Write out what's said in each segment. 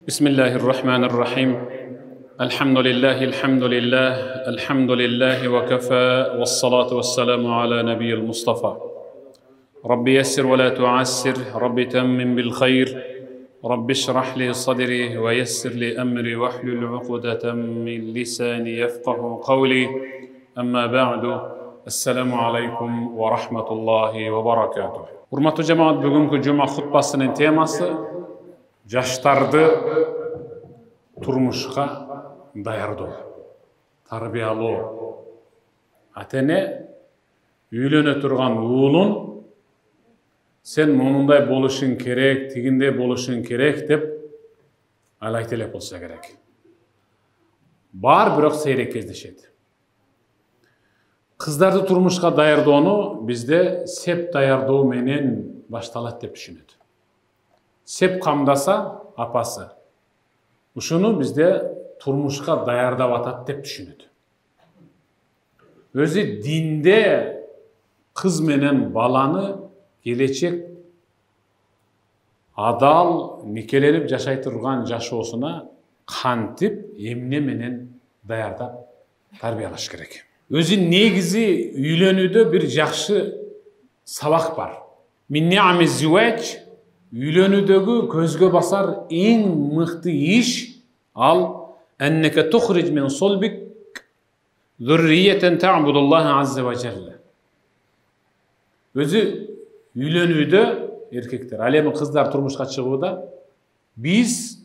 بسم الله الرحمن الرحيم الحمد لله وكفى والصلاة والسلام على نبي المصطفى رب يسر ولا تعسر رب تمم بالخير رب اشرح لي صدري ويسر لي أمري واحلل عقدة من لساني يفقه قولي أما بعد السلام عليكم ورحمة الله وبركاته. Урматтуу жамаат, бүгүнкү жума хутбасынын темасы жаштарды турмушка даярдоо, тарбиялоо. Ата-эне үйлөнө турган уулун сен мындай болушуң керек, тигиндей болушуң керек деп алайт элек болсо керек. Бар бирок сейрек кездешет. Кыздарды турмушка даярдоону бизде сеп даярдоо менен башталат деп түшүнөт. Сеп камдаса апасы, ушуну бизде турмушка даярдап атат деп түшүнөт. Өзү динде кыз менен баланы келечек адал никеленип жашай турган жашоосуна кантип эмне менен даярдап тарбиялаш керек. Өзү негизи үйлөнүүдө бир жакшы сабак бар. Мин ни'ами зивач, үйлөнүүдөгү көзгө басар эң мыкты иш ал аннека тухриж мин солбик зурриятан та'будуллаха азза ва жалла. Өзү үйлөнүүдө эркектер, ал эми кыздар турмушка чыгууда биз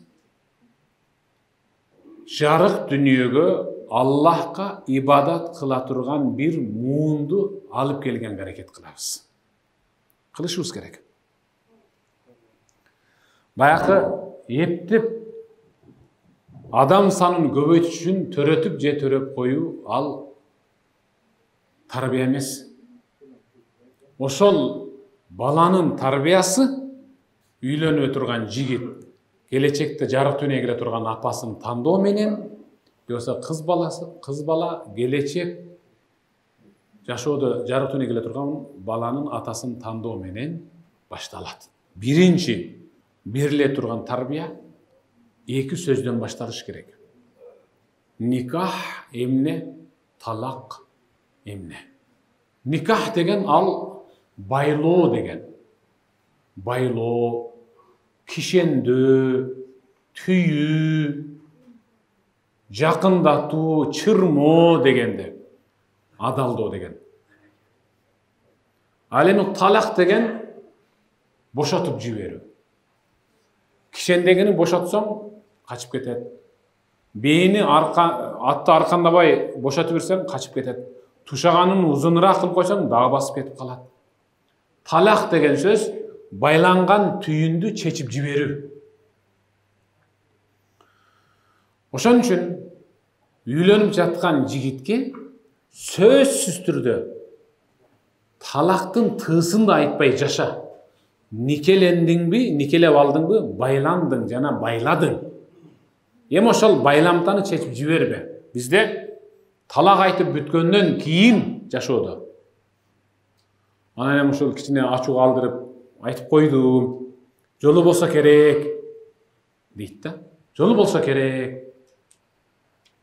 жарык дүнүйөгө Аллахка ибадат кыла турган бир муунду алып келгенге аракет кылабыз. Кылышыбыз керек. Баягы эптеп адам санын көбөйтүш үчүн төрөтүп же төрөп коюу ал тарбия эмес. Ошол баланын тарбиясы үйлөнүп турган жигит келечекте жарык дүнүйөгө келе турган апасын тандоо менен, болсо кыз бала келечек жашоодо жарык дүнүйөгө келе турган баланын атасын тандоо менен башталат. Биринчи бериле турган тарбия эки сөздөн башталыш керек. Никах эмне, талак эмне. Никах деген ал байлоо деген. Байлоо, кишендөө, түйүү, жакындатуу, чырмоо дегенде. Адалдоо деген. Ал эми талак деген бошотуп жиберүү. Кишендегени бошотсоң качып кетет. Бээни атты аркандабай бошотуп берсең качып кетет. Тушаганын узунураак кылып койсоң дагы басып кетип калат. Талак деген сөз байланган түйүндү чечип жиберүү. Ошон үчүн үйлөнүп жаткан жигитке сөзсүз түрдө талактын тыысын да айтпай жаша. Никелендиңби, никелеп алдыңбы, байландың жана байладың. Эми ошол байламтаны чечип жибербе. Бизде талак айтып бүткөндөн кийин жашоодо. Анан эми ошол кичине ачуу калтырып айтып койдум. Жолу болсо керек дейт да. Жолу болсо керек.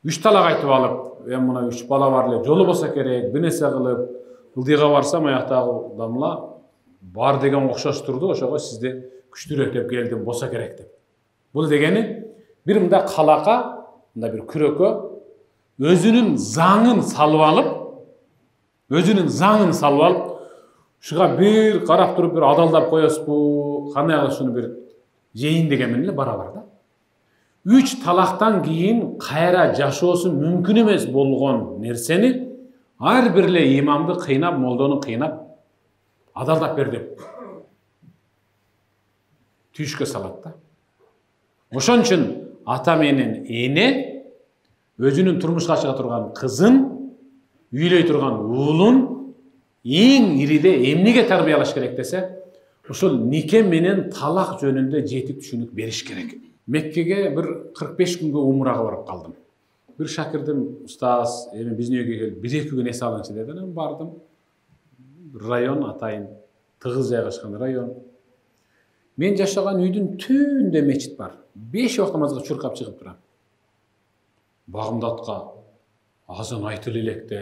3 талак айтып алып, эми мына 3 бала бар эле, жолу болсо керек, бир нерсе кылып, ылдыйга барсам аяктагы дамла бар деген окшош турду, ошого сизди күчтүрөк деп келдим, болсо керек деп. Бул дегени бир мындай калака, мындай бир күрөккө өзүнүн заңын салып алып, ушуга бир карап туруп бир адалдап коесузбу, кандай ушуну бир жейин деген менен эле бара да. 3 талактан кийин кайра жашоосу мүмкүн эмес болгон нерсени ар бир эле имамды кыйнап, молдону кыйнап адалдап бер деп түйүшкө салат да. Ошон үчүн ата менен эне өзүнүн турмушка чыга турган кызын, үйлөй турган уулун эң ириде эмнеге тарбиялаш керек десе, ошол нике менен талак жөнүндө жетик түшүнүк бериш керек. Меккеге bir 45 күнгө умрага барып калдым. Bir шакирдим, устаз, эми биздин үйгө келип 1-2 күн эс алыңчы деди. Мен бардым. Район атайын, тыгыз жайгашкан район. Мен жашаган үйдүн түбүндө мечит бар. 5 убакыт намазга чуркап чыгып турам. Багымдатка азан айтылы электе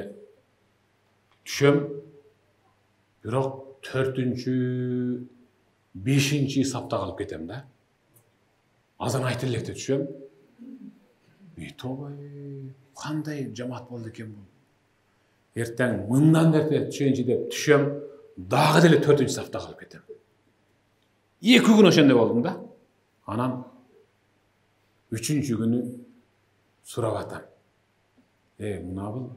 түшөм. Бирок 4-5 сапта калып кетем да. Азан айтылы электе түшөм. Тобой, кандай жамаат болду экен бул? Эртең мындан эрте түшөнчү деп түшөм, дагы деле 4 сафта калып кетем. 2 күн ошондой болдум да. Анан 3-чү күнү сурап атам. Мына бул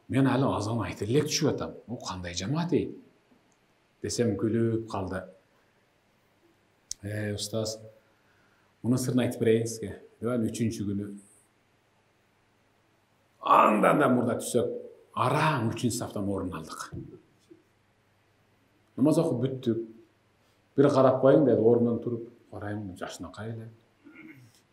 мен алы азан айтылы элек түшүп атам. Бул кандай жамаат ей? Десем күлүп калды. Устаз, муну сырын айтып берейин сизге. Дебал 3-чү күнү андан да мурда түшөп, араң 3-чү сафтан орун алдык. Намаз окуп бүттүк. Бир карап коюң деди, орундан туруп, карайм, жашынакай эле.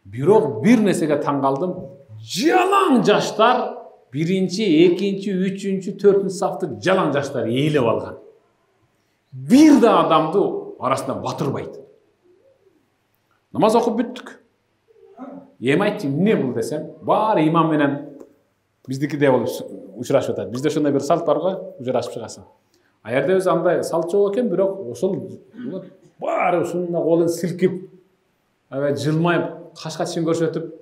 Бирок бир нерсеге таң калдым. Жалаң жаштар 1-чи, 2-чи, 3-чү, 4-чү сафты жалаң жаштар ээлеп алган. Бир да адамды арасында батырбайт. Намаз окуп бүттүк. Эми айтчы, эмне бул десем, баары имам менен биздикиде болуп учурашып атат. Бизде ошондой бир салт бар го, учурашып чыгасың. А жерде өзү андай салт жок экен, бирок ошол баары ушундай колун силкип, аябай жылмайып, кашка тишин көрсөтүп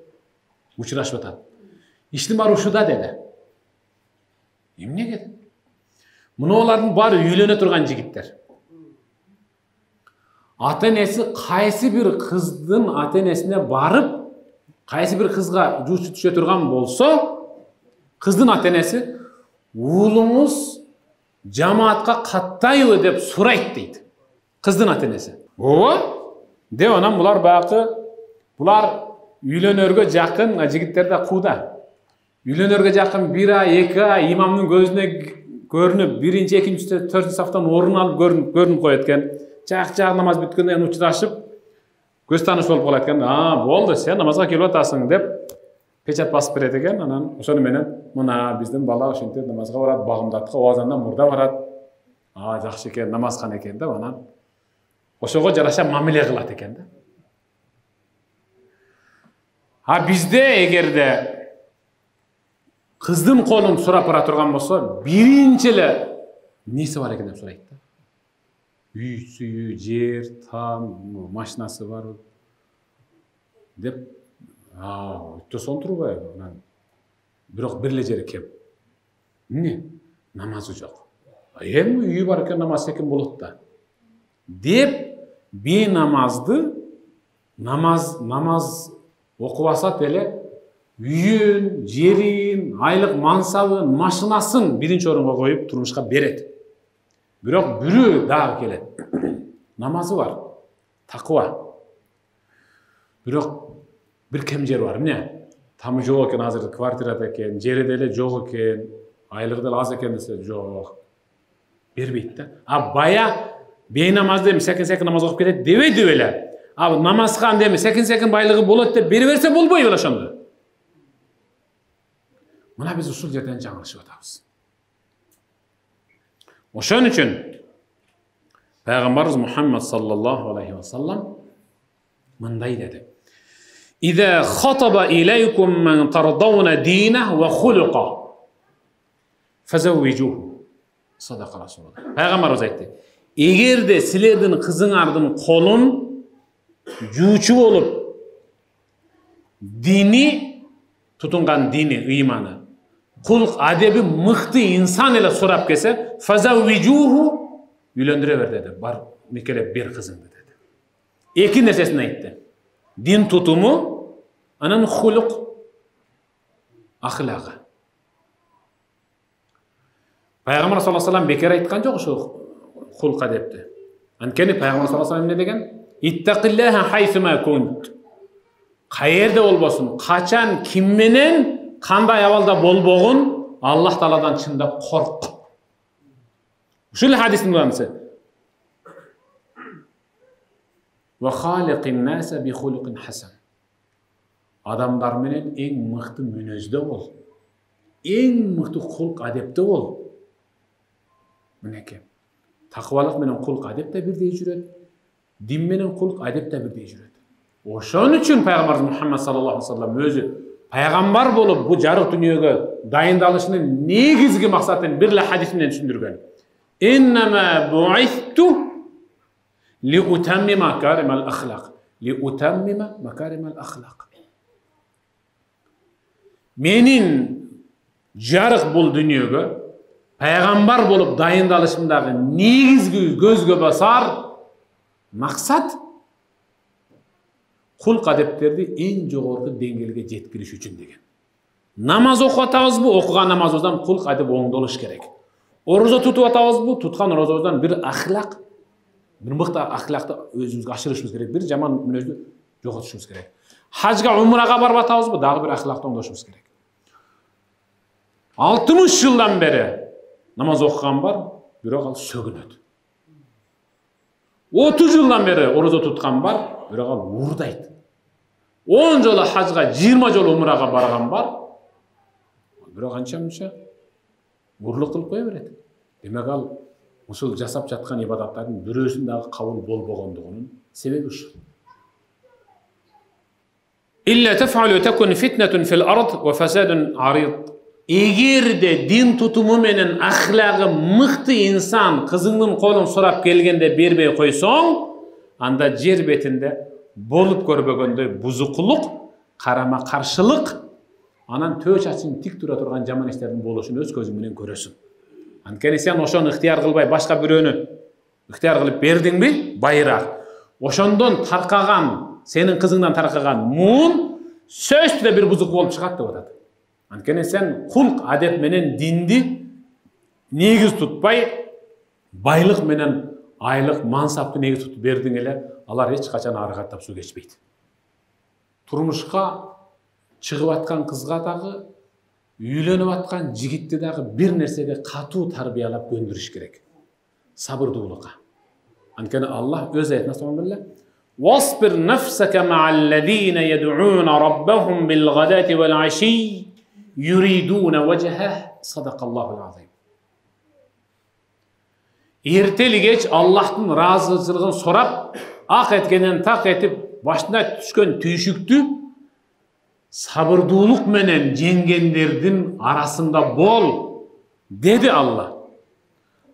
учурашып атат. Иштин баары ушуда деди. Эмнеге? Мунулардын баары үйлөнө турган жигиттер. Ата-энеси кайсы бир кыздын ата-энесине барып, кайсы бир кызга жуучу түшө турган болсо, кыздын ата-энеси уулуңуз жамаатка каттайбы деп сурайт дейт. Кыздын ата-энеси. Деп анан булар бакы, булар үйлөнөргө жакын жигиттер да кууда. Үйлөнөргө жакын 1 ай, 2 ай имамдын көзүнө көрүнүп, 1-чи, 2-чи, 4-чү сафтан орун алып көрүнүп коет экен. Чак намаз бүткөндөн кийин учурашып, көз тааныш болуп калат экен. Болду, сен намазга келип атасың деп печат басып берет экен. Анан ошону менен мына биздин бала ошентип намазга барат, багымдатка оозандан мурда барат. Жакшы экен, намазхан экен деп анан ошого жараша мамиле кылат экен да. Бизде эгерде кыздын колун сурап бара турган болсо, биринчи эле эмнеси бар экен деп сурайт да. Үй сүйү, жер, там, машинасы бар деп, өттөсөн турбай, бирок бир эле жери кем. Эмне? Намазы жок. Эми үйү бар экен, намаз экен болот да. Деп, бейнамазды, намаз окубаса деле, үйүн, жерин, айлык мансабын, машинасын биринчи орунга коюп турмушка берет. Бирок бүрү дагы келет. Намазы бар, таква. Бирок бир кем жер бар, эмне? Тамы жок экен, азыр квартирада экен, жери деле жок экен, айлыгы деле аз экен десе, жок. Бербейт да. Бая бейнамазды эми секин намаз окуп кетет дебейди беле. Намазхан эми секин байлыгы болот деп бере берсе болбойбу ошондо. Мына биз ушул жерден жаңылышып атабыз. Ошон үчүн Пайгамбарыбыз Мухаммад саллаллаху алейхи ва саллам мындай деди. Иза хатаба илейкум ман тардауна дина ва хулука фазаввижуху. Садака Расулуллах. Пайгамбарыбыз айтты. Эгерде силердин кызыңардын колун жуучу болуп, дини тутунган дини, ыйманы, кулк адеби мыкты инсан эле сурап келсе, фазаввижуху, үйлөндүрө бер деди. Бар, никелеп бер кызыңды деди. Эки нерсесин айтты. Дин тутуму, анан хулук, ахлагы. Пайгамбар саллаллаху алейхи ва саллям бекер айткан жок ошо хулк адепти. Анткени Пайгамбар саллаллаху алейхи ва саллям эмне деген? Иттақиллаха хайсума кунт. Каерде болбосун, качан, ким менен, кандай абалда болбогун Аллах Тааладан чындап корк. Ушул хадистин мыйнасы. Ва халиқин наса би хулуқин хасан. Адамдар менен эң мыкты мүнөздө бол. Эң мыкты хулк адепте бол. Мынеке. Таквалык менен кулк адеп да бирдей жүрөт. Din менен кулк адеп да бирдей жүрөт. Ошон үчүн пайгамбар Мухаммад саллаллаху алейхи вассалам өзү пайгамбар болуп бу жарык дүйнөгө дайындалышынын негизги максатын бир эле хадис менен түшүндүргөн. Иннама бу'исту liutammima makarimal akhlaq. Liutammima makarimal akhlaq. Менин жарык бул дүйнөгө пайгамбар болуп дайындалышымдагы негизги көзгө басар максат кулк адептерди эң жогорку деңгээлге жеткириш үчүн деген. Намаз окуп атабызбы, окуган намазыбыздан кулк адеп оңдолуш керек. Орозо тутуп атабызбы, туткан орозобуздан бир ахлак, бир мыкты ахлакты өзүбүзгө ашырышыбыз керек, бир жаман мүнөздү жоготушубуз керек. Хажга, умрага барып атабызбы, дагы бир ахлакты оңдошубуз керек. 60 жылдан бери намаз окуган бар, бирок ал сөгүнөт. 30 жылдан бери орозо туткан бар, бирок ал уурдайт. 10 жолу хажга, 20 жолу умрага барган бар, бирок анча-мынча урлук кылып кое берет. Демек ал ушул жасап жаткан ибадаттардын бирөөсүн дагы кабыл болбогондугунун себеби ушул. Illa taf'alu takun fitnatun fil ard wa fasadun 'arid. Эгерде дин тутуму менен ахлагы мыкты инсан кызыңдын колун сурап келгенде бербей койсоң, анда жер бетинде болуп көрбөгөндөй бузукулук, карама каршылык, анан төө чачың тик тура турган жаман иштердин болушун өз көзүң менен көрөсүң. Анткени сен ошону ыктыяр кылбай башка бирөөнү ыктыяр кылып бердиңби, байыраак. Ошондон таркаган, сенин кызыңдан таркаган муун сөзсүз бир бузук болуп чыгат деп атат. Анткени сен кулк адеп менен динди негиз тутпай, байлык менен айлык мансапты негиз тутуп бердиң эле, алар эч качан ары каттап суу кечпейт. Турмушка чыгып аткан кызга дагы, үйлөнүп аткан жигитти дагы бир нерсеге катуу тарбиялап көндүрүш керек. Сабырдуулукка. Анткени Аллах өз аятында соңгулла Wasbir nafsaka ma'alladhina yad'una rabbahum bil ghadati wal 'ashi yuriduna wajhah. Sadaqallahul azim. Эртели кеч Аллахтын разычылыгын сурап, ак эткенен так этип, башына түшкөн түйшүктү сабырдуулук менен жеңгендердин арасында бол, деди Алла.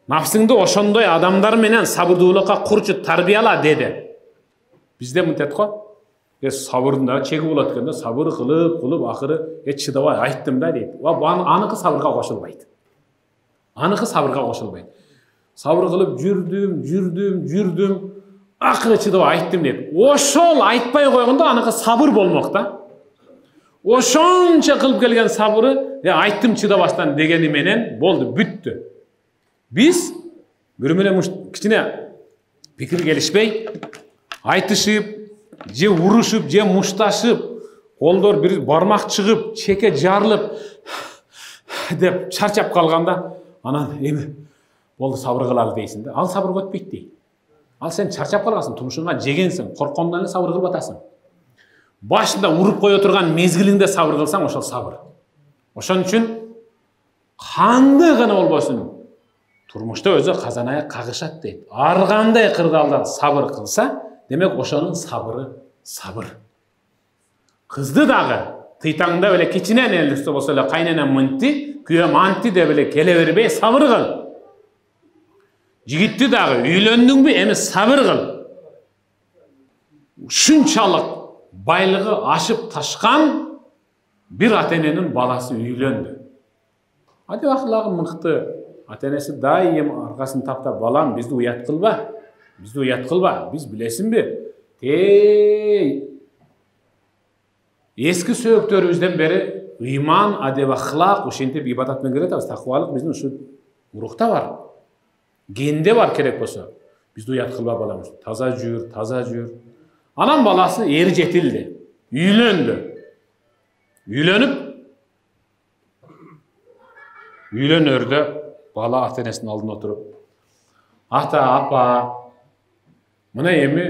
Нафсыңды ошондой адамдар менен сабырдуулукка курчу тарбияла деди. Бизде мынтет го, сабырдын да чеги болот экенде, сабыр кылып, акыры чыдабай айттым да дейт. Аныкы сабырга кошулбайт. Аныкы сабырга кошулбайт. Сабыр кылып жүрдүм, акыры чыдабай айттым дейт. Ошол айтпай койгондо аныкы сабыр болмок да. Ошончо кылып келген сабыры, айттым чыдабастан дегени менен болду, бүттү. Биз бир менен кичине пикир келишпей, айтышып, же урушуп, же мушташып, колдор бир бармак чыгып, чеке жарылып деп чарчап калганда, анан эми болду сабыр кылалы дейсиң да. Ал сабыр өтпөйт дейт. Ал сен чарчап калгансың, тумушуңа жегенсиң, корккондон эле сабыр кылып атасың. Башында уруп кое турган мезгилиңде сабыр кылсаң, ошол сабыр. Ошон үчүн кандай гана болбосун, турмушта өзү казан аяк кагышат дейт. Ар кандай кырдаалда сабыр кылса, демек ошонун сабыры сабыр. Кызды дагы тыйтаңда эле кичинен эле болсо эле кайненем мынти, күйөөм анти деп эле келе бербей сабыр кыл. Жигитти дагы үйлөндүңбү, эми сабыр кыл. Ушунчалык байлыгы ашып ташкан бир ата-эненин баласы үйлөндү. Адеп ахлагы мыкты. Ата-энеси дайым аркасын таптап, балам, бизди уят кылба. Бизди уят кылба. Биз билесиңби? Эски сөөктөрүбүздөн бери ыйман, адеп ахлак, ошентип ибадат менен келатабыз. Таквалык биздин ушу урукта бар. Генде бар керек болсо. Бизди уят кылба, балам. Таза жүр. Анан баласы эр жетилди. Үйлөндү. Үйлөнөрдө бала ата-энесинин алдына отуруп, ата, апа, мына эми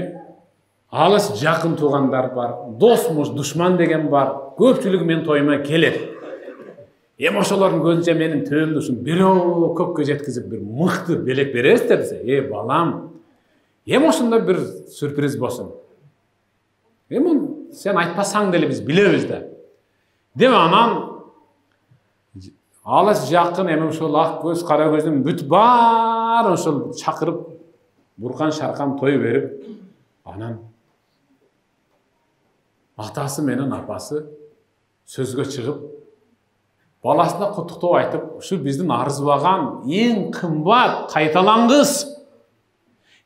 алыс жакын туугандар бар, досмуш, душман деген бар, көпчүлүгү менин тоюма келет. Эми ошолордун көзүнчө менин төбөмдө ушун бирөө көккө жеткизип бир мыкты белек бересиздер десе, балам, Эми ошондо бир сюрприз болсун. Эми сен айтпасаң деле биз билебиз да. Деп анан алыс жакын эми ошол ак көз, кара көздүн бүт баары ошол чакырып буркан шаркан той берип, анан атасы менен апасы сөзгө чыгып, баласына куттуктоо айтып, ушу биздин арзыбаган эң кымбат кайталангыс.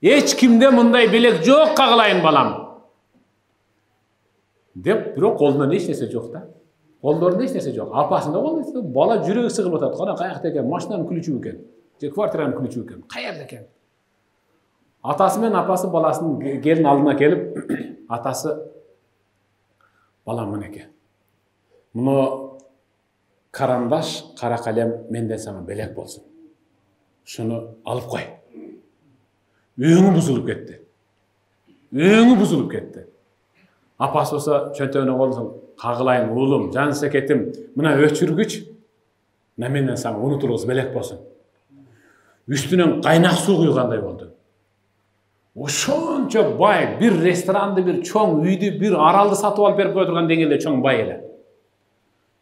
Эч кимде мындай белек жок, кагылайын балам. Деп, бирок колунда эч нерсе жок да. Колдорунда эч нерсе жок. Апасында колунда бала жүрөгү сыгылып атат. Кана каякта экен, машинанын ключу экен, же квартиранын ключу экен. Каерде экен? Атасы менен апасы баласынын келин алдына келип, атасы: балам мынеке. Муну карандаш, кара калем менден сага белек болсун. Шуну алып кой. Өңү бузулуп кетти. Өңү бузулуп кетти. Апасы болсо чөнтөгүнө колун: кагылайын уулум, жан секетим, мына өчүргүч, мына менден сага унутулгус белек болсун. Үстүнөн кайнак суу куйгандай болду. Ошончо бай, бир ресторанды, бир чоң үйдү, бир аралды сатып алып берип кое турган деңгээлде чоң бай эле.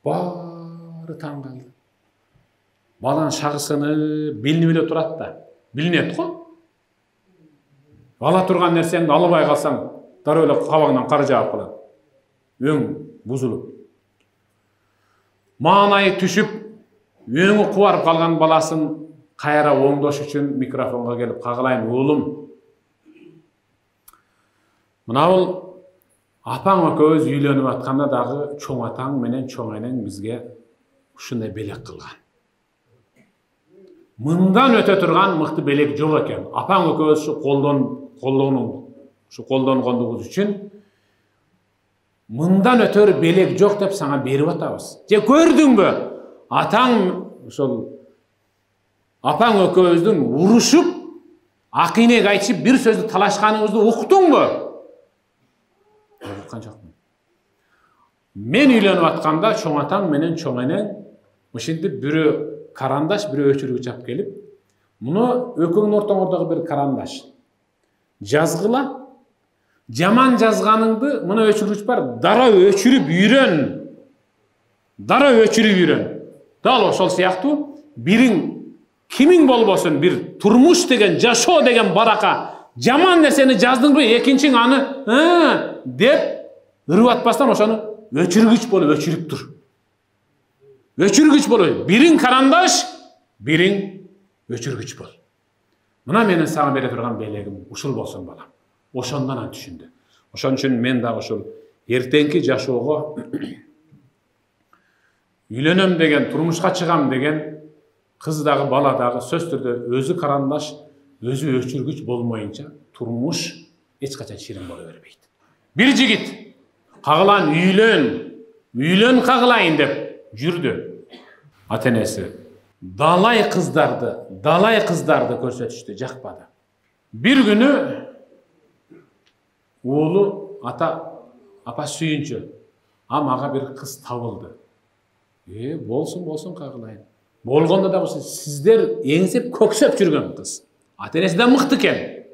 Баары таң калды. Баланын шагысыны билинип эле турат да. Билинет го. Ала турган нерсеңди албай калсаң, дароо эле кабагынан кар жаап калат. Өң бузулуп. Маанайы түшүп, өңү кубарып калган баласын кайра оңдош үчүн микрофонго келип: кагылайын уулум, мына бул апаң экөөбүз үйлөнүп атканда дагы чоң атаң менен чоң энең бизге ушундай белек кылган. Мындан өтө турган мыкты белек жок экен. Апаң экөөбүз ушу колдонгондугубуз үчүн мындан өтөр белек жок деп сага берип атабыз. Же көрдүңбү? Атаң ошол апаң экөөбүздүн урушуп, акийнек айтышып, бир сөздү талашканыбызды уктуңбу? Уккан жокмун. Мен үйлөнүп атканда чоң атаң менен чоң энең ушинтип бирөө карандаш, бирөө өчүргүч алып келип, муну экөөңүн ортоңордогу бир карандаш. Жазгыла. Жаман жазганыңды мына өчүргүч бар, дароо өчүрүп үйрөн. Дароо өчүрүп үйрөн. Дал ошол сыяктуу бириң кимиң болбосун, бир турмуш деген, жашоо деген барака жаман нерсени жаздыңбы, экинчиң аны деп ырып атпастан ошону өчүргүч болуп өчүрүп тур. Өчүргүч болуп, бириң карандаш, бириң өчүргүч бол. Мына менин сага бере турган белегим ушул болсун балам. Ошондон түшүндү. Ошон үчүн мен дагы ушул эртеңки жашоого үйлөнөм деген, турмушка чыгам деген кыз дагы бала дагы сөз түрдө өзү карандаш, өзү өчүргүч болмоюнча турмуш эч качан ширин боло бербейт. Бир жигит кагылан үйлөн кагылайын деп жүрдү. Ата-энеси далай кыздарды көрсөтүштү, жакпады. Бир күнү уулу апа сүйүнчү, мага бир кыз табылды. Болсун кагылайын. Болгондо да сиздер эңсеп көксөп жүргөн кыз. Ата-энеси да мыкты экен.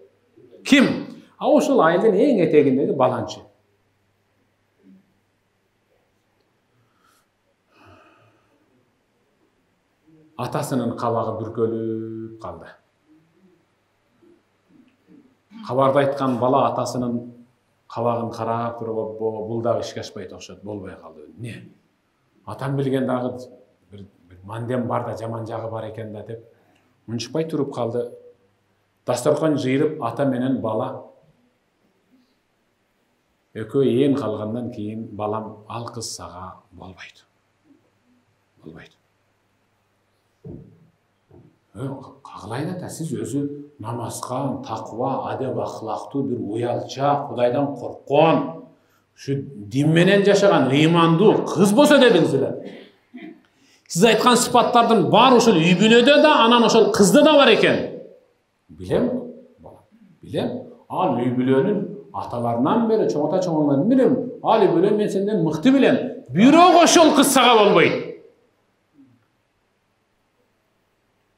Ким? Ошол айылдын эң этегиндеги баланчы. Атасынын кабагы бүркөлүп калды. Кабарды айткан бала атасынын кабагын карап туруп, бул дагы ишке ашпайт окшойт, болбой калды. Не? Атам билген дагы бир мандем бар да, жаман жагы бар экен да деп унчукпай туруп калды. Дасторкон жыйрып, ата менен бала экөө ээн калгандан кийин балам, ал кыз сага болбойт. Кагылайын ата, сиз өзү намазкан, таква, адеп ахлактуу, бир уялча, Кудайдан корккон, ушу дин менен жашаган, ыймандуу кыз болсо дедиңиз эле. Сиз айткан сыпаттардын баары ошол үй бүлөдө да, анан ошол кызда да бар экен. Билем, балам, билем. Ал үй бүлөнүн аталарынан бери, чоң ата чоң эне билем. Ал үй бүлө мен сенден мыкты билем. Бирок ошол кыз сага болбойт.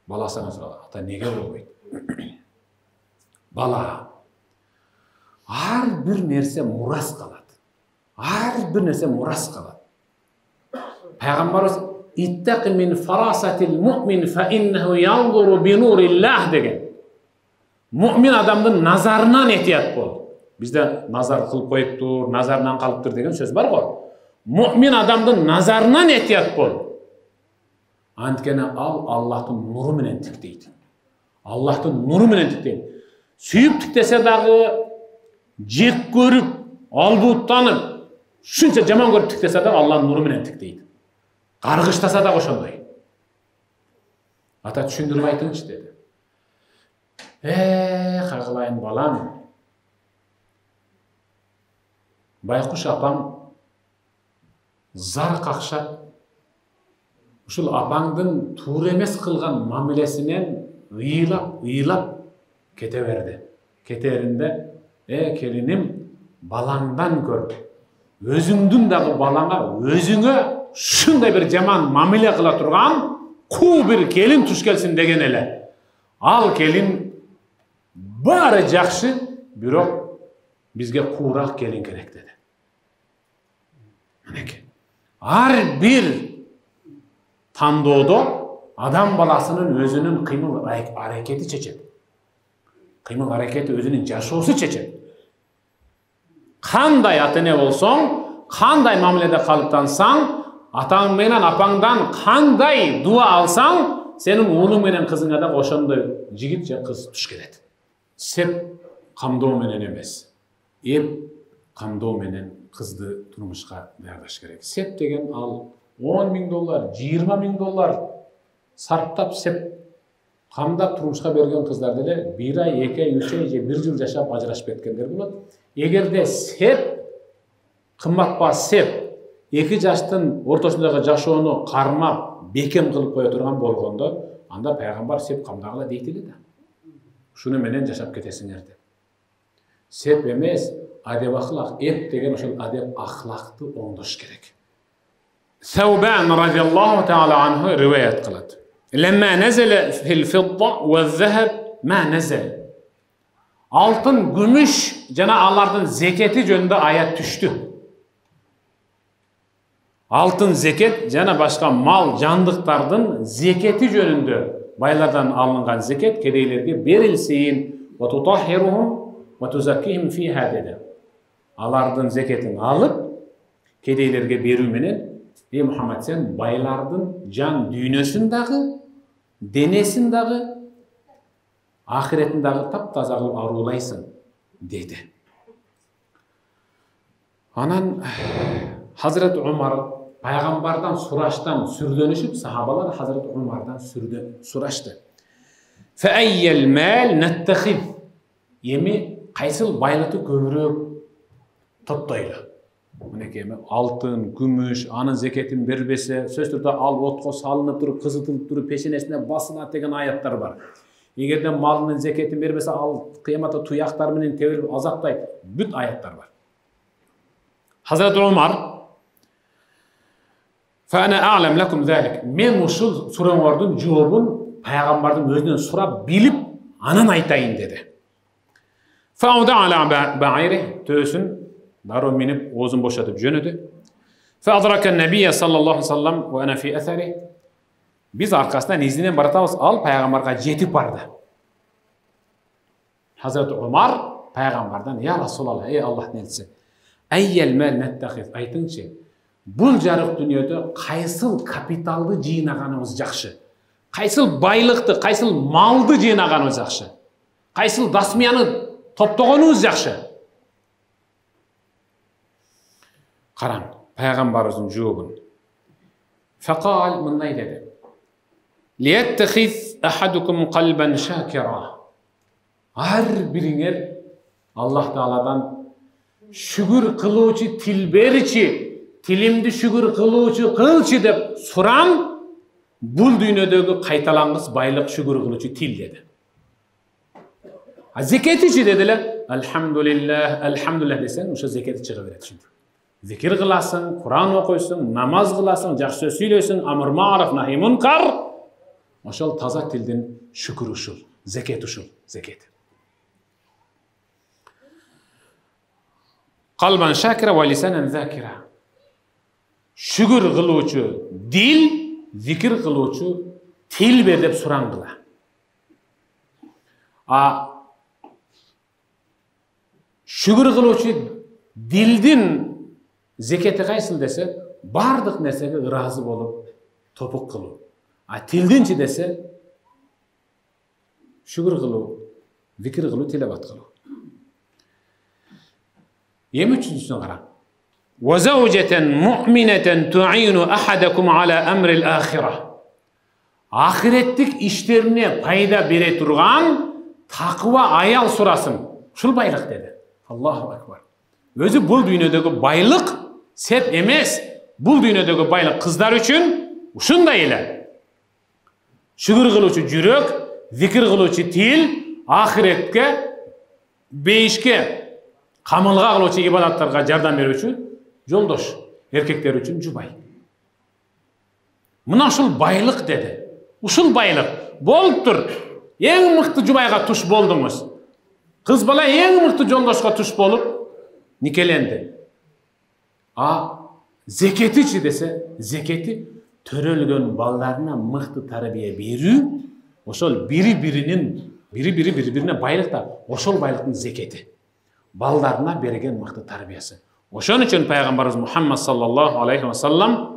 Баласына сурады, ата неге болбойт? Бала, Ар bir нерсе мурас калат. Ар bir нерсе мурас калат. Пайгамбарыбыз иттaqi min farasatil mu'min fa innahu yanzuru bi nurillah деген. Mu'min адамдын назарынан этият бол. Bizde nazar kılıp koyuptur, nazarından kalıptır деген söz var go. Mu'min адамдын nazarынан этият бол. Antkene al Allah'ın nuru menen tikteydi. Allah'ın nuru menen tikteydi. Suyup tiktese dağı jek görüp, albuuttanıp, şuncha jaman görüp tiktese dağı Allah'ın nuru menen tikteydi. Kargıçtasa da oşondoy. Ata түшүндүрүп айтыңчы dedi. Кагылайын балам. Байкуш апам зар какшап, ушул апаңдын туура эмес кылган мамилесинен ыйлап кете берди. Кетеринде, келиним, балаңдан көр. Өзүңдүн дагы балаңа өзүңө шундай bir жаман мамиле кыла турган куу bir келин туш келсин деген эле. Ал келин баары жакшы, бирок бизге куураак келин керек dedi. Мынеки. Ар бир тандоодо адам баласынын өзүнүн кыймыл аракети чечет. Кыймыл аракети өзүнүн жашоосу чечет. Кандай ата-эне болсоң, кандай мамиледе калыптансаң, атаң менен апаңдан кандай дуа алсаң, сенин уулуң менен кызыңа да ошондой жигит же кыз туш келет. Сеп камдоо менен эмес, эп камдоо менен кызды турмушка даярдаш керек. Сеп деген ал $10.000, $20.000 сарптап сеп камдап турмушка берген кыздар деле 1 ай, 2 ай, 3 ай же 1 жыл жашап ажырашып кеткендер болот. Эгерде сеп кымбатпа сеп 2 жаштын ортосундагы жашоону кармап, бекем кылып кое турган болгондо, анда пайгамбар сеп камдагыла дейт эле да. Шуну менен жашап кетесиңер деп. Сеп эмес, адеп ахлак, эп деген ошол адеп ахлакты оңдош керек. Саубан радиаллаху таала анху риваят кылат. Lemma nazala fil fidda ve zahab ma nazal. Altın, gümüş jana alардын zeketi жөнүндө аят түштү. Altın zeket jana başka mal, jandыктардын zeketi жөнүндө байлардан алынган зекет кедейлерге берилсин. Wa tutahhiruhum wa tuzakkihim fiha dedi. Алардын зекетин алып кедейлерге берүү менен Muhammed sen байлардын жан дүйнөсүн дагы, денесин дагы, ахиретін дагы таптаза кылып арулайсың dedi. Анан Hazret Umar пайгамбардан сураштан сүрдөнүшүп, сахабалар Hazret Umarдан сурашты. Fa ayyal mal nattakhid. Эми кайсыл байлыкты көбүрөөк топтойлу? Мынекей алтын, күмүш, анын зекетин бербесе, сөз түрдө ал отко салынып туруп, кызытылып туруп, пешенесине басылат деген аяттар бар. Эгерде малынын зекетин бербесе, ал кыяматта туяктар менен тебилип азаптайт. Бүт аяттар бар. Hazret Umar fa ana a'lam lakum zalik. Мен ушул сурооңордун жообун пайгамбардын өзүнөн сурап билип, анан айтайын dedi. Fa'uda ala ba'iri, tösün darı minip oğuzun boşatıp jönödü. Fa'adrakan Nebiyye sallallahu aleyhi ve sellem ve ana fi athari. Biz arkasından izninden baratavız, al peygamberga jetip bardı. Hazreti Umar peygamberden, ya Resulallah, ey Allah nelisi, ayyel mel nettakhiz, aytыңчы, bul jarık dünyada kaysıl kapitaldı jıйнағаныбыз жакшы, kaysıl baylıktı, kaysıl maldı jыйнағаныбыз жакшы, kaysıl dasmiyany топтогонубуз жакшы. Караң, пайгамбарыбыздын жообун. Фaqal мындай dedi. Liyattakhis ahadukum qalban shakira. Ар бириңер Аллах Тааладан шүгүр кылуучу тил беричи, тилимди шүгүр кылуучу кылчы деп сурам, бул дүйнөдөгү кайталангыс байлык шүгүр кылуучу тил dedi. Zeketi dediler. Elhamdülillah, elhamdülillah desen, uşa zeketi çıkıverir şimdi. Zikir kılasın, Kur'an okuysun, namaz kılasın, жақсы söz söylüyorsun, amr ma'ruf nahi munkar. Oşal taza tildin şükür uşul, zeket uşul, zeket. Qalban shakira wa lisanan zakira. Şükür kılıuçu dil, zikir kılıuçu til ber dep surangıla. Şükür kılıuçu dildin zeketi kaysıl dese, bardık nesege razı bolup topuk kıluu. Tildinçi dese, şükür kıluu, zikir kıluu, tilavat kıluu. Yem üçüncüsüne qara. وَزَوْجَةً مُؤْمِنَةً تُعِينُ أَحَدَكُمْ عَلَى أَمْرِ الْآخِرَةِ. Ahiretlik işlerine payda bere turgan takva ayal surasın. Şul baylık dedi. Allahu Ekber. Özü bul dünyadaki baylık sep emes. Bul dünyadaki baylık kızlar için uşunda ile. Şükür kılıçı jürek, zikir kılıçı til, ahiretke, beyişke, kamılga kılıçı ibadatlarga yardım berүү üçün joldoş, erkekler üçün jubay. Mına uşul baylık dedi. Uşul baylık. Bolup tur. Eң mıktı jubayga tuş boldunuz. Kız bala eң mıktı joldoşga tuş bolup nikelendi. Zeketi içi dese, zeketi törölgön ballarına mıktı tarbiye berүү, oşol birbirine baylık da, oşol baylıktın zeketi. Ballarına bergen mıktı tarbiyesi. Oşon üçün Peygamberimiz Muhammed sallallahu aleyhi ve sellem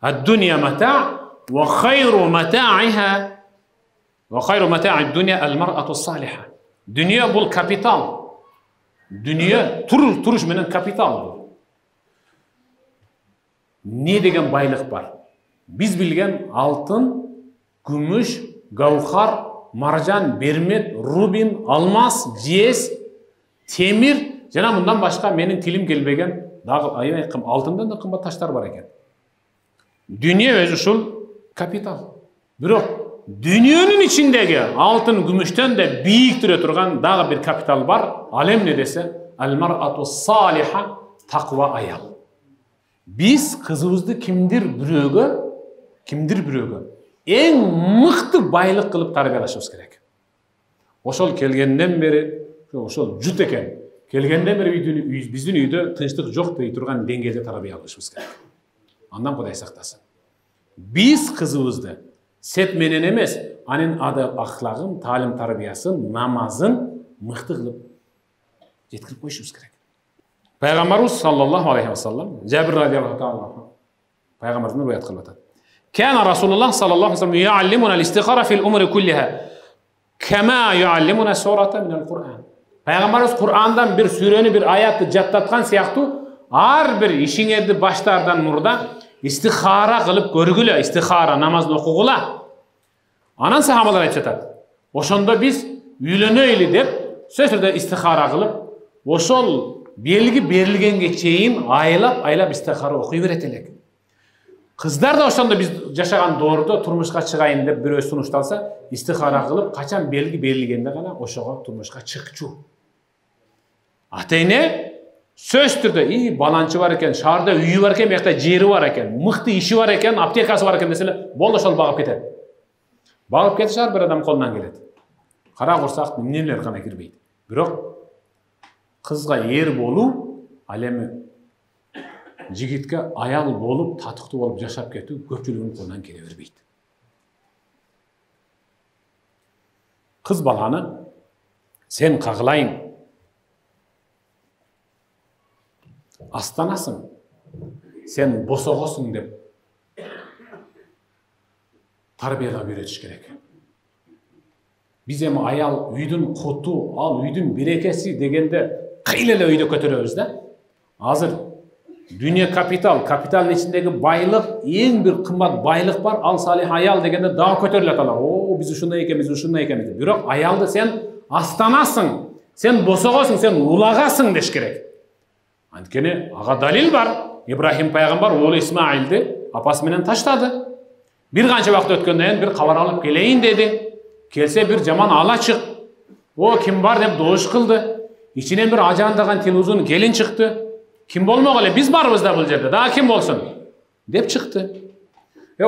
"Ad-dunya mata' ve hayru mata'iha ve hayru mata'id dunya el-mar'atu salihah." Dünya bul kapital. Dünya turuş menen kapital bu. Ne degen baylık var? Biz bilgen altın, gümüş, gavhar, marjan, bermet, rubin, almas, jez, temir, jana bundan başka menin tilim gelbegen dagı ayım altından da kımbat taşlar var eken. Dünya özü şul kapital. Bирок dünyanın içindeki altın, gümüşten de biyiktir turgan dagı bir kapital var. Alem ne dese? El-mar'atu saliha, takva ayal. Biz kızımızdı kimdir bürögü en mıktı baylık kılıp tarbiyalaşımız gerek. Oşol kelgenden beri, oşol jut eken, kelgenden beri bizdin uyda tınçlık жоқ dei turgan dengelde tarbiyalaşımız gerek. Andan Kuday saktasın. Biz kızımızdı sep menen emes, anin adı ahlagın, talim tarbiyasın, namazın mıktı kılıp jetkirip koyuşumuz gerek. Peygamberimiz sallallahu aleyhi ve sellem Cabir radıyallahu ta'ala Peygamberimizden rivayet kılıyor. Kana Rasulullah sallallahu aleyhi ve sellem yuallimuna al-istikhara fil umuri kulliha kema yuallimuna suratan min al-Qur'an. Peygamberimiz Kur'an'dan bir sureni, bir ayatı jattatkan siyahtı har bir işiңерди başlardan murda istihara kılıp görgülü, istihara namazını okugula. Anan sahabalar aytışat. Oşonda biz üylönöylü dep sözdürde istihara kılıp oşol belgi berilgenge çeyin aylap istihara okuy beretelek. Kızlar da oşonda biz yaşagan doğruda turmuşka çıgayın dep biri sunuştalsa istihara kılıp kaçan belgi berilgende gana oşoga turmuşka çıkçu. Atayne söz türde balançı var eken, şarda üyü var eken, yakta jeri var eken, mıktı işi var eken, aptekası var eken desele bol oşol bağıp keter. Bağıp ketişar bir adam kolundan geledi. Kara korsak neler kana girmeydi. Bирок kızga er bolu, alemi jigitke ayal bolup, tatıktı bolup yaşap ketүү köpçülüğün kolundan kele berбейт. Kız balаны sen kagılayın, astanasın, sen bosogosun dep tarbiyalap öğretiş gerek. Biz hem ayal üydün kutu, al üydün berekesi degende kıylele üyde kötürüyoruz da. Hazır dünya kapitalın içindeki baylık, en bir kımbat baylık var. Al salih ayal degende daha kötürül atalar. Biz uşunday eken. Bирок ayaldı sen astanasın, sen bosogosun, sen ulagasın deş gerek. Antkeni ağa dalil var. İbrahim peygamber oğlu İsmail'di, apası menen taşladı. Bir kança vaqt ötkenden bir kavar alıp geleyin dedi. Kelse bir jaman ala çık. O kim var dep doğuş kıldı. İçinden bir ajandagan televizyon gelin çıktı. Kim bolmog'ole biz barбыз da bul jerde. Daha kim bolsun? Dep çıktı.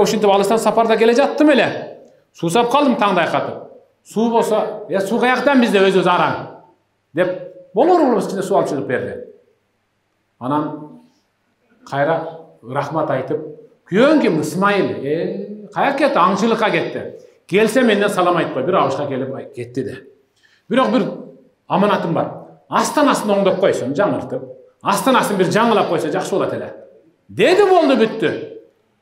Uşintip alыстан saparda gele jattım ele. Suusap kaldım tаңдай katıp. Su bolsa, su kayaktan bizde öz araң. Dep bolor içinde su alıp çıkıp berdi. Анан кайра рахмат айтып, күйөөң ким? Исмайыл. Каяка кетти? Аңчылыкка кетти. Келсе менден салам айтпай, бир абышка келип кетти де. Бирок бир аманатым бар. Астанасын оңдоп койсоң, жаңыртып, астанасын бир жаңылап койсо жакшы болот эле. Деди, болду, бүттү.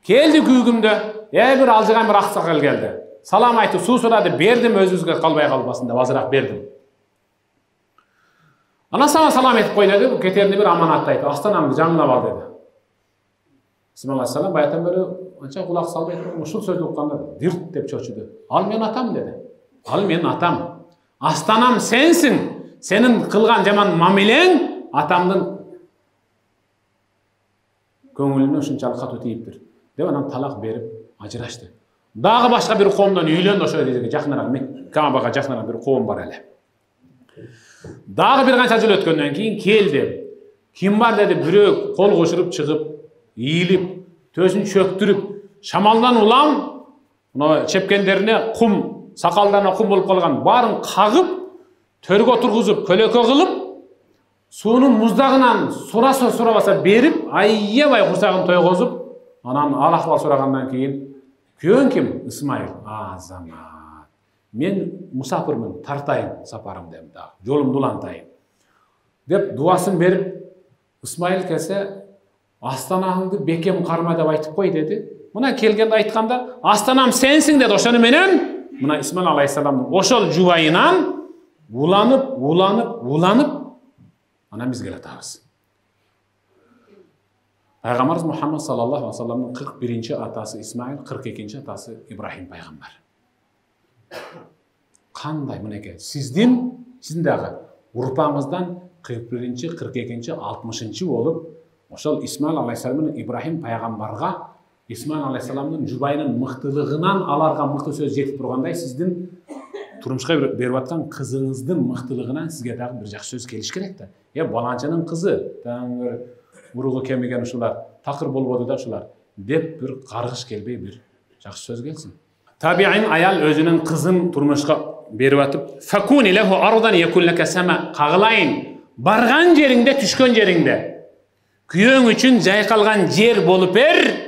Келди күйгүмдө, бир алжыган бир аксакал келди. Салам айтып, суу сурады, бердим, өзүбүзгө калбай калбасын деп азыраак бердим. Анан сага салам этип кой деди, кетеринде бир аманатты айтып, астанамды жаңылап ал деди. Исмаил алейхиссалам баятан бери анча кулак салбай туруп ушул сөздү укканда дирт деп чочуду. Ал менин атам деди. Ал менин атам. Астанам сенсиң. Сенин кылган жаман мамилең атамдын көңүлүнө ушунчалык катуу тийиптир деп анан талак берип ажырашты. Дагы башка бир коомдон үйлөндү, ошо жерге жакыныраак, Каабага жакыныраак бир коом бар эле. Дагы бир канча жыл өткөндөн кийин келди. Ким бар деди, бирөө кол кошуруп чыгып, ийилип, төсүн чөктүрүп, шамалдан улам, мына чепкендерине кум, сакалдарына кум болуп калган, баарын кагып, төргө тургузуп, көлөкө кылып, суунун муздагынан сурабаса берип, аябай курсагын тойгозуп, анан ал акыбал сурагандан кийин, күйөөң ким? Исмайыл. Азамат. Мен мусапырмын, тартайын сапарым дем да. Жолумду улантайын. Деп дуасын берип, Исмайыл келсе, астанаңды бекем карма деп айтып кой деди. Мына келгенде айтканда, астанам сенсиң деди. Ошону менен мына Исмаил алейхиссаламдын ошол жубайынан уланып, анан бизге келатабыз. Пайгамбарыбыз Мухаммад саллаллаху алейхи ва салламдын 41-чи атасы Исмаил, 42-чи атасы Ибрахим пайгамбар. Кандай мынеке, сиздин дагы урпаңыздан 41-чи, 42-чи, 60-чы болуп, ошол Исмаил алейхиссалам менен Ибрахим пайгамбарга Исмаил алейхиссаламдын жубайынын мыктылыгынан аларга мыкты сөз жетип тургандай, сиздин турмушка берип аткан кызыңыздын мыктылыгынан сизге дагы бир жакшы сөз келиш керек да. Баланчанын кызы, уругу кемиген ушулар, такыр болбоду да ушулар деп бир каргыш келбей бир жакшы сөз келсин. Табиин аял өзүнүн кызын турмушка берип атып, "Факуни лаху ардан якун лака сама", кагылайын, барган жериңде, түшкөн жериңде күйөөң үчүн жайкалган жер болуп бер.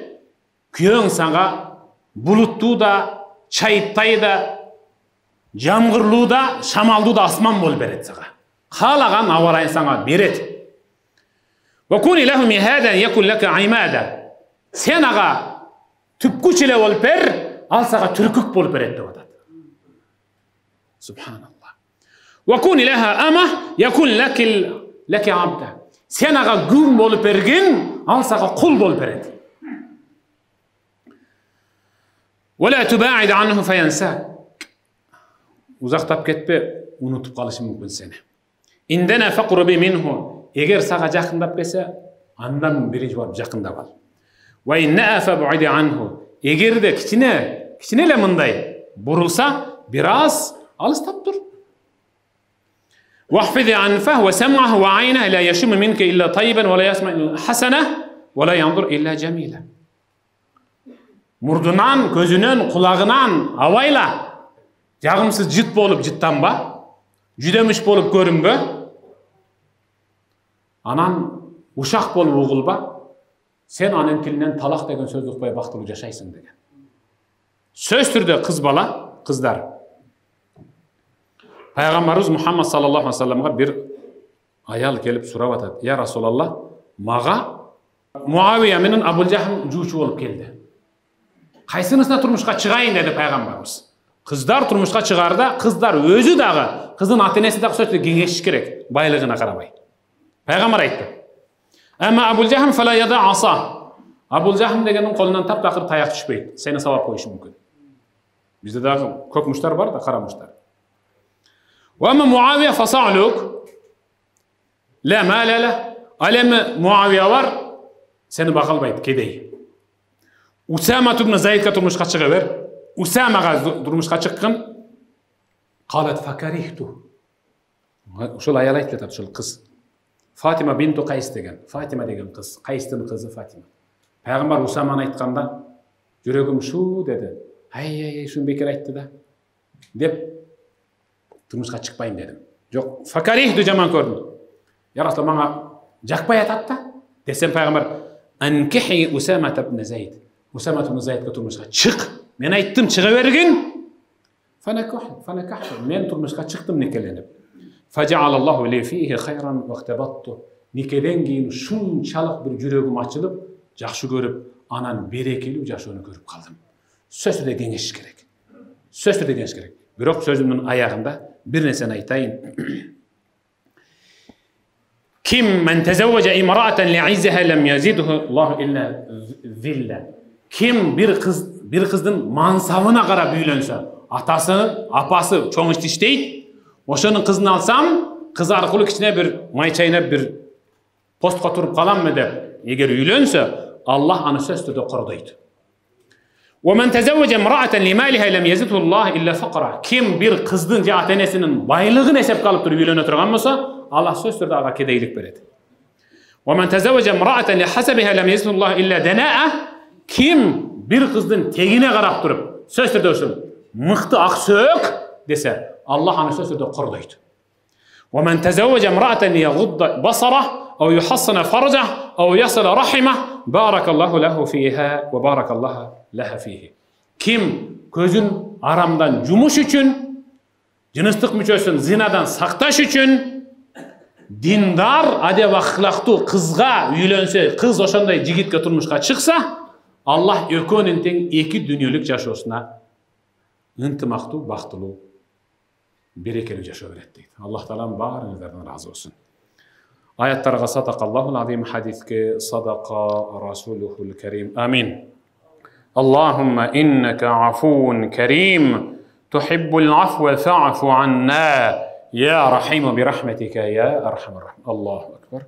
Күйөөң сага булуттуу да, чайыттай да, жамгырлуу да, шамалдуу да асман болуп берет сага. Каалаган аба ырайын сага берет. وكوني له مهادا يكن لك عمادا. Сен ага түпкүч эле болуп бер, ал сага түркүк болуп берет деп атат. Субханаллах. وكوني لها أمة يكن لك عبدا. Сен ага күн болуп берген, ал сага кул болуп берет. ولا تباعد عنه فينساك. Узактап кетпе, унутуп калышы мүмкүн сени. Индена фaqrubi minhu. Егер сага жакындап келсе, андан биринчи барып жакындап ал. Ва инна фаб'ид анху. Эгерде кичине эле мындай бурулса, бир аз алыстап тур. Вахфиз анфаху ва сам'аху ва айнаху ла яшму минка илля таййибан ва ла ясмa'у хасана ва ла янзур илля jamila. Мурдунан, көзүнөн, кулагынан абайла. Жагымсыз жыт болуп жыттанба, жүдөмүш болуп көрүнбө. Анан ушак болуп угулба, сен анын тилинен талак деген сөздү укпай бактылуу жашайсың деген. Сөз түрдө кыз бала, кыздар. Пайгамбарыбыз Мухаммад саллаллаху алейхи ва салламга бир аял келип сурап атат: "Я Расулаллах, мага Муавия менен Абул Жахм жуучу болуп келди. Кайсынысына турмушка чыгайын?" деди пайгамбарыбыз. Кыздар турмушка чыгарда, кыздар өзү дагы, кыздын ата-энеси дагы сөзү кеңешиш керек, байлыгына карабай. Пайгамбар айтты: "Ама Абул Жахм фала яда аса." Абул Жахм дегенин колунан таптакыр таяк түшпөйт. Сени сабап коюшу мүмкүн. Бизде дагы көк муштар бар да, кара муштар. Ва ама Муавия фасалук. Ла малала. Алем Муавия бар, сени бага албайт, кедей. Усама ибн Заидка турмушка чыга бер. Усамага турмушка чыккан. Калат факарихту. Ошол аял айтып жатат, ошол кыз. Фатима бинту Кайс деген, Фатима деген кыз, Кайстын кызы Фатима. Пайгамбар Усаманы айтканда, жүрөгүм шу деди. Ай, шун бекер айтты да. Деп турмушка чыкпайын дедим. Жок, факарихту жаман көрдүм. Я Расул, мага жакпай атат да. Desem Peygamber ankihi Usama ibn Zayd. Usama ibn Zaydga turmuşga çık. Men aytdım çığa bergin. Fanakah. Men turmuşga çıktım nikelenip. Faja'alallahu li fihi khayran wa ihtabattu. Nikeden keyin şunçalık bir yüregim açılıp, жақсы görüp, anan berekeli жашоону görüp kaldım. Sözde kengeş gerek. Sözde kengeş gerek. Bирок sözümün ayağında bir neseni aytayın. Kim men tezevveca imra'atan li'izziha lem yazidhu Allah illa zilla. Kim bir kızdın mansabına qarab үйlense, atası, apası çoğun işti işteydi. Oşonun kızını alsam, kız arqılı kichine bir mayçayına bir postqa turup kalam mı dep, eger үйlense, Allah anı söz türde qordaydı. وَمَنْ تَزَوَّجَ امْرَأَةً لِمَالِهَا لَمْ يَزِدْهُ اللّٰهِ إِلَّا فَقْرًا. Kim bir kızdın ki atenesinin baylığını hesap kalıp durup үйлене turgan bolsa, Allah söz türde ağa kedeylik beredi. وَمَنْ تَزَوَّجَ امْرَأَةً لِحَسَبِهَا لَمْ يَزِدْهُ اللّٰهِ إِلَّا دَنَاءً. Kim bir kızdın tegine qarap durup, söz türde olsun, mıhtı aksök dese, Allah anı söz türde qordaydı. وَمَنْ تَزَوَّجَ امْرَأَةً لِيَغُضَّ بَصَرَهُ أو يحصن فرجه أو يصل رحمه بارك الله له فيها وبارك الله لها فيه. Kim gözün aramdan yumuş üçün, cınıstık müçösün zinadan saktaş üçün, dindar, adep ahlaklı kızga үйlense, kız oşonday jigitke turmuşka çıksa, Allah ökönün teң iki dünyülük жашоосуна ынтымактуу, бактылуу, берекелүү жашоо берет дейт. Allah Taala barыңыздардан разы болсун. Ayetlerine sadakallahul azim, hadisке sadaka rasuluhul kerim. Amin. Allahümme inneke afun kerim, tuhibbul afve fa'fu anna, ya rahimu bi rahmetike ya erhamer rahim. Allahu ekber.